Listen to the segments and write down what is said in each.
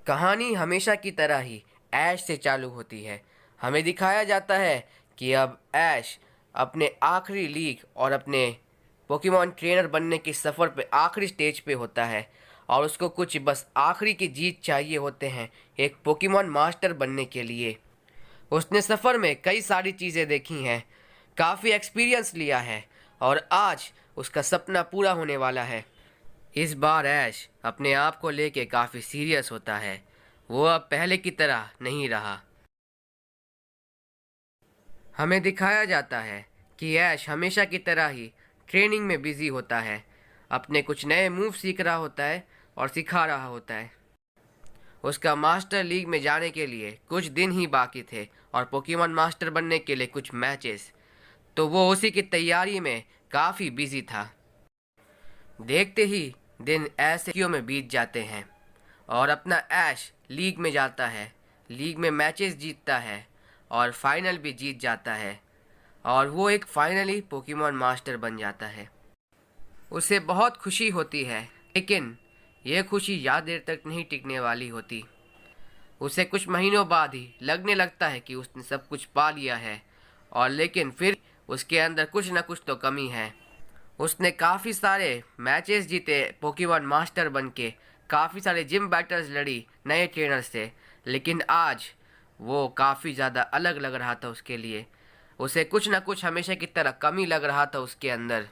कहानी हमेशा की तरह ही ऐश से चालू होती है। हमें दिखाया जाता है कि अब ऐश अपने आखिरी लीग और अपने पोकेमॉन ट्रेनर बनने के सफ़र पे आखिरी स्टेज पे होता है और उसको कुछ बस आखिरी की जीत चाहिए होते हैं एक पोकेमॉन मास्टर बनने के लिए। उसने सफ़र में कई सारी चीज़ें देखी हैं, काफ़ी एक्सपीरियंस लिया है और आज उसका सपना पूरा होने वाला है। इस बार ऐश अपने आप को लेके काफ़ी सीरियस होता है। वो अब पहले की तरह नहीं रहा। हमें दिखाया जाता है कि ऐश हमेशा की तरह ही ट्रेनिंग में बिजी होता है, अपने कुछ नए मूव सीख रहा होता है और सिखा रहा होता है। उसका मास्टर लीग में जाने के लिए कुछ दिन ही बाकी थे और पोकेमॉन मास्टर बनने के लिए कुछ मैचेस, तो वो उसी की तैयारी में काफ़ी बिजी था। देखते ही दिन ऐसे ही में बीत जाते हैं और अपना ऐश लीग में जाता है, लीग में मैचेस जीतता है और फाइनल भी जीत जाता है और वो एक फाइनली पोकेमॉन मास्टर बन जाता है। उसे बहुत खुशी होती है, लेकिन ये खुशी ज़्यादा देर तक नहीं टिकने वाली होती। उसे कुछ महीनों बाद ही लगने लगता है कि उसने सब कुछ पा लिया है, और लेकिन फिर उसके अंदर कुछ न कुछ तो कमी है। उसने काफ़ी सारे मैचेस जीते पोकेमॉन मास्टर बन के, काफ़ी सारे जिम बैटल्स लड़ी नए ट्रेनर से, लेकिन आज वो काफ़ी ज़्यादा अलग लग रहा था उसके लिए। उसे कुछ न कुछ हमेशा की तरह कमी लग रहा था उसके अंदर।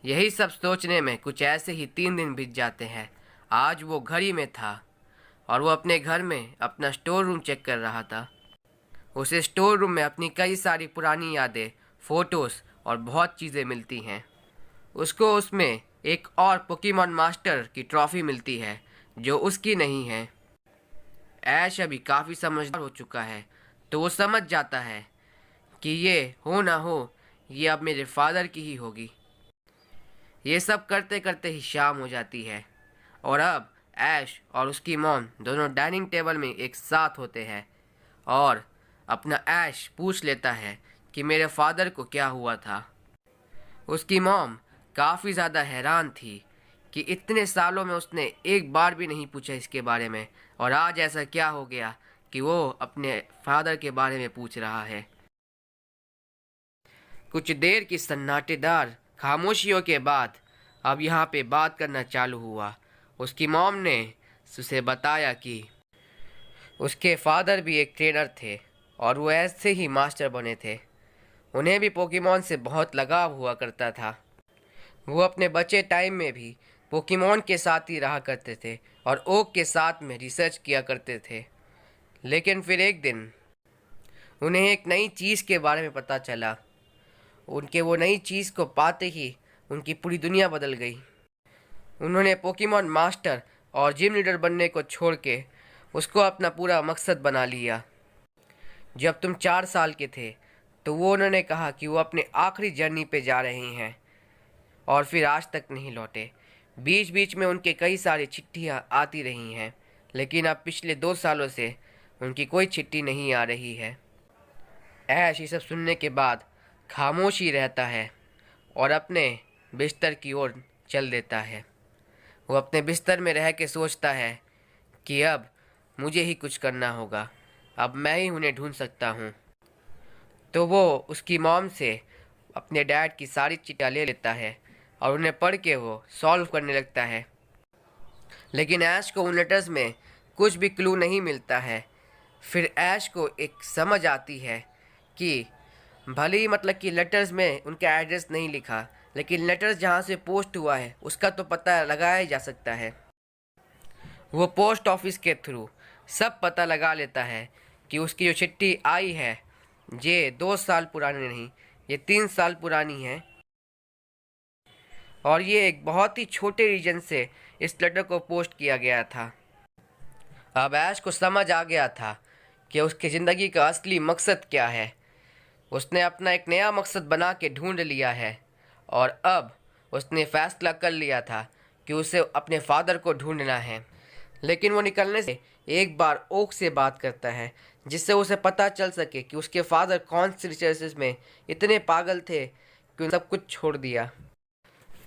यही सब सोचने में कुछ ऐसे ही 3 दिन बीत जाते हैं। आज वो घर ही में था और वो अपने घर में अपना स्टोर रूम चेक कर रहा था। उसे स्टोर रूम में अपनी कई सारी पुरानी यादें, फ़ोटोज़ और बहुत चीज़ें मिलती हैं। उसको उसमें एक और पोकेमॉन मास्टर की ट्रॉफी मिलती है जो उसकी नहीं है। ऐश अभी काफ़ी समझदार हो चुका है, तो वो समझ जाता है कि ये हो ना हो, ये अब मेरे फादर की ही होगी। ये सब करते करते ही शाम हो जाती है और अब ऐश और उसकी मॉम दोनों डाइनिंग टेबल में एक साथ होते हैं और अपना ऐश पूछ लेता है कि मेरे फादर को क्या हुआ था। उसकी मॉम काफ़ी ज़्यादा हैरान थी कि इतने सालों में उसने एक बार भी नहीं पूछा इसके बारे में, और आज ऐसा क्या हो गया कि वो अपने फादर के बारे में पूछ रहा है। कुछ देर की सन्नाटेदार खामोशियों के बाद अब यहाँ पे बात करना चालू हुआ। उसकी मॉम ने उसे बताया कि उसके फादर भी एक ट्रेनर थे और वो ऐसे ही मास्टर बने थे। उन्हें भी पोकेमॉन से बहुत लगाव हुआ करता था। वो अपने बचे टाइम में भी पोकेमॉन के साथ ही रहा करते थे और ओक के साथ में रिसर्च किया करते थे। लेकिन फिर एक दिन उन्हें एक नई चीज़ के बारे में पता चला। उनके वो नई चीज़ को पाते ही उनकी पूरी दुनिया बदल गई। उन्होंने पोकेमॉन मास्टर और जिम लीडर बनने को छोड़ के उसको अपना पूरा मकसद बना लिया। जब तुम 4 साल के थे तो वो उन्होंने कहा कि वो अपने आखिरी जर्नी पे जा रहे हैं और फिर आज तक नहीं लौटे। बीच बीच में उनके कई सारी चिट्ठियाँ आती रही हैं, लेकिन अब पिछले 2 सालों से उनकी कोई चिट्ठी नहीं आ रही है। ऐश ये सब सुनने के बाद खामोश ही रहता है और अपने बिस्तर की ओर चल देता है। वो अपने बिस्तर में रह के सोचता है कि अब मुझे ही कुछ करना होगा, अब मैं ही उन्हें ढूंढ सकता हूँ। तो वो उसकी मॉम से अपने डैड की सारी चिट्ठियाँ ले लेता है और उन्हें पढ़ के वो सॉल्व करने लगता है। लेकिन ऐश को उन लेटर्स में कुछ भी क्लू नहीं मिलता है। फिर ऐश को एक समझ आती है कि भले ही मतलब कि लेटर्स में उनका एड्रेस नहीं लिखा, लेकिन लेटर्स जहाँ से पोस्ट हुआ है उसका तो पता लगाया जा सकता है। वो पोस्ट ऑफिस के थ्रू सब पता लगा लेता है कि उसकी जो चिट्ठी आई है ये 2 साल पुरानी नहीं, ये 3 साल पुरानी है और ये एक बहुत ही छोटे रीजन से इस लेटर को पोस्ट किया गया था। अब ऐश को समझ आ गया था कि उसकी ज़िंदगी का असली मकसद क्या है। उसने अपना एक नया मकसद बना के ढूंढ लिया है और अब उसने फैसला कर लिया था कि उसे अपने फादर को ढूंढना है। लेकिन वो निकलने से एक बार ओक से बात करता है, जिससे उसे पता चल सके कि उसके फादर कौन से रिसर्चेस में इतने पागल थे कि उन्हें सब कुछ छोड़ दिया।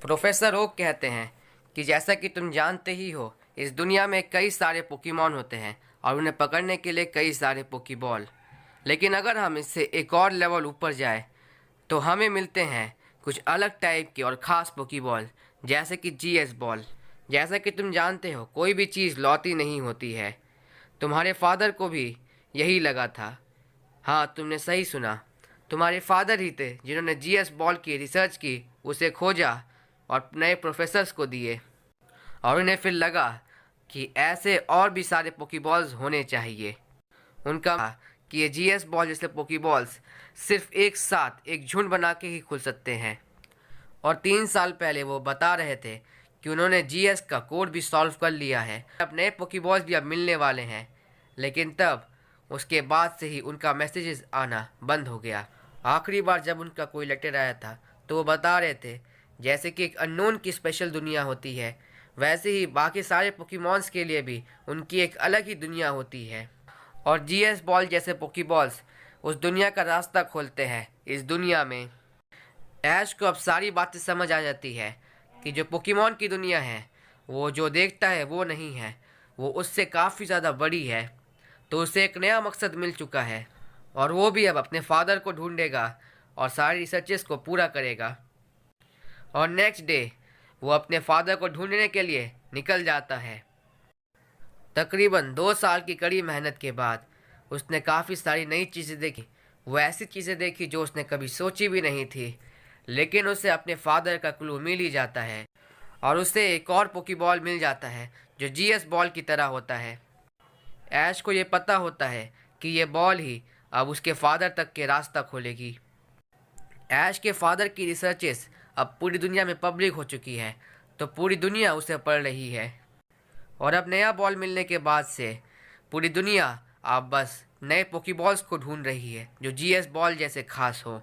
प्रोफेसर ओक कहते हैं कि जैसा कि तुम जानते ही हो इस दुनिया में कई सारे पोकेमॉन होते हैं और उन्हें पकड़ने के लिए कई सारे पोकेबॉल। लेकिन अगर हम इससे एक और लेवल ऊपर जाए तो हमें मिलते हैं कुछ अलग टाइप के और ख़ास पोकेबॉल, जैसे कि जीएस बॉल। जैसा कि तुम जानते हो, कोई भी चीज़ लौती नहीं होती है। तुम्हारे फादर को भी यही लगा था। हाँ, तुमने सही सुना। तुम्हारे फादर ही थे जिन्होंने जीएस बॉल की रिसर्च की, उसे खोजा और नए प्रोफेसर्स को दिए। और उन्हें फिर लगा कि ऐसे और भी सारे पोकेबॉल्स होने चाहिए। उनका कि ये जीएस बॉल जैसे पोकेबॉल्स सिर्फ एक साथ एक झुंड बना के ही खुल सकते हैं। और 3 साल पहले वो बता रहे थे कि उन्होंने जीएस का कोड भी सॉल्व कर लिया है। अब नए पोकेबॉल्स भी अब मिलने वाले हैं। लेकिन तब उसके बाद से ही उनका मैसेजेस आना बंद हो गया। आखिरी बार जब उनका कोई लेटर आया था तो वो बता रहे थे जैसे कि एक अननोन की स्पेशल दुनिया होती है, वैसे ही बाकी सारे पोकेमॉन्स के लिए भी उनकी एक अलग ही दुनिया होती है। और जीएस बॉल जैसे पोकेबॉल्स उस दुनिया का रास्ता खोलते हैं। इस दुनिया में ऐश को अब सारी बातें समझ आ जाती है कि जो पोकेमॉन की दुनिया है वो जो देखता है वो नहीं है, वो उससे काफ़ी ज़्यादा बड़ी है। तो उसे एक नया मकसद मिल चुका है और वो भी अब अपने फादर को ढूंढेगा और सारी रिसर्चेस को पूरा करेगा। और नेक्स्ट डे वो अपने फादर को ढूंढने के लिए निकल जाता है। तकरीबन 2 साल की कड़ी मेहनत के बाद उसने काफ़ी सारी नई चीज़ें देखी। वो ऐसी चीज़ें देखी जो उसने कभी सोची भी नहीं थी। लेकिन उसे अपने फादर का क्लू मिल ही जाता है और उसे एक और पोकेबॉल मिल जाता है जो जीएस बॉल की तरह होता है। ऐश को ये पता होता है कि ये बॉल ही अब उसके फादर तक के रास्ता खोलेगी। ऐश के फादर की रिसर्चेस अब पूरी दुनिया में पब्लिक हो चुकी है, तो पूरी दुनिया उसे पढ़ रही है। और अब नया बॉल मिलने के बाद से पूरी दुनिया अब बस नए पोकेबॉल्स को ढूंढ रही है जो जीएस बॉल जैसे खास हो।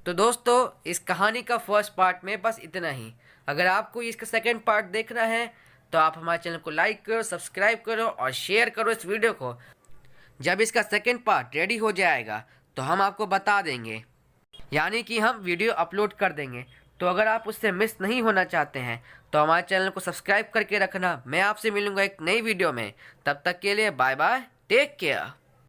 तो दोस्तों, इस कहानी का फर्स्ट पार्ट में बस इतना ही। अगर आपको इसका सेकंड पार्ट देखना है तो आप हमारे चैनल को लाइक करो, सब्सक्राइब करो और शेयर करो इस वीडियो को। जब इसका सेकंड पार्ट रेडी हो जाएगा तो हम आपको बता देंगे, यानी कि हम वीडियो अपलोड कर देंगे। तो अगर आप उससे मिस नहीं होना चाहते हैं तो हमारे चैनल को सब्सक्राइब करके रखना। मैं आपसे मिलूंगा एक नई वीडियो में। तब तक के लिए बाय बाय, टेक केयर।